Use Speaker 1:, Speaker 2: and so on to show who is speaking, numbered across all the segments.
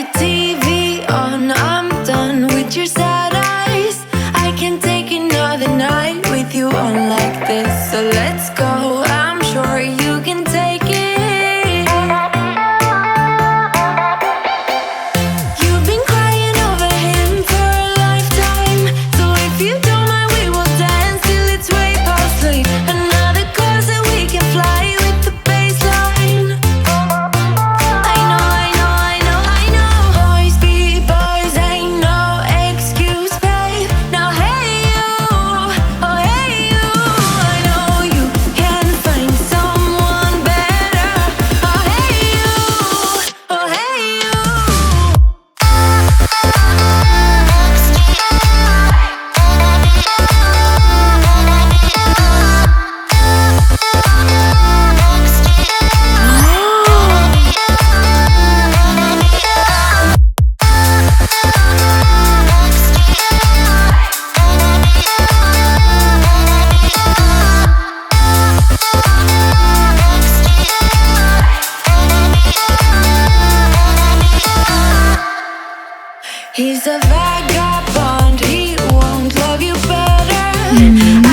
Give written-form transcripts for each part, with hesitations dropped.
Speaker 1: the TV on, I'm done with your sad eyes. I can take another night with you on like this. So let's go, I'm sure you can take it. You've been crying over him for a lifetime. So if you don't mind, we will dance till it's way past sleep. Another cause that we can fly with the baseline. I know, I know, I know, I know. Boys be boys, ain't no excuse, babe. Now hey you, oh hey you, I know you can find someone better. Oh hey you, oh hey you. He's a vagabond, he won't love you better.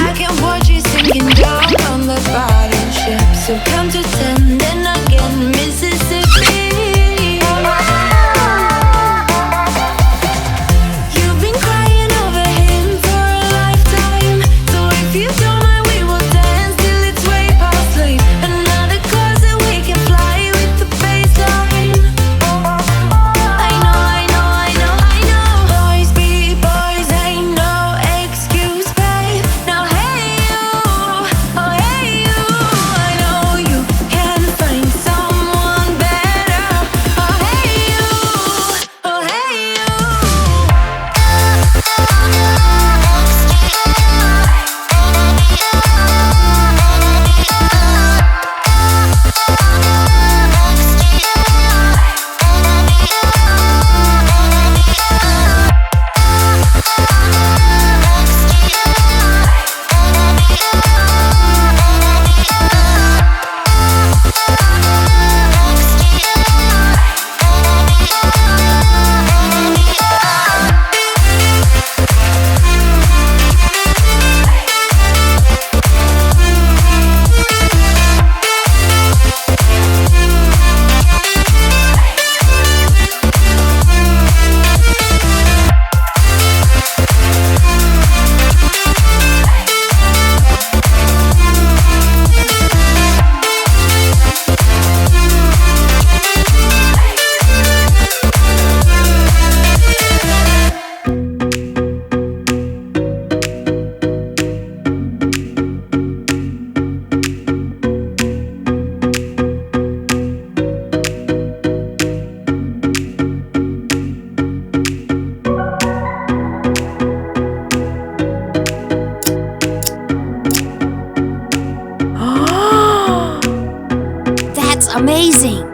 Speaker 1: I can watch you sinking down on the battleship. So count to 10, then again, Mississippi. You've been crying over him for a lifetime. So if you don't mind, we will dance till it's way past sleep. Another cause that we can fly with the baseline. I know, I know, I know, I know. Boys be boys, ain't no excuse, babe. Now hey you, oh hey you, I know you can find someone better. Oh hey you, oh hey you.
Speaker 2: That's amazing.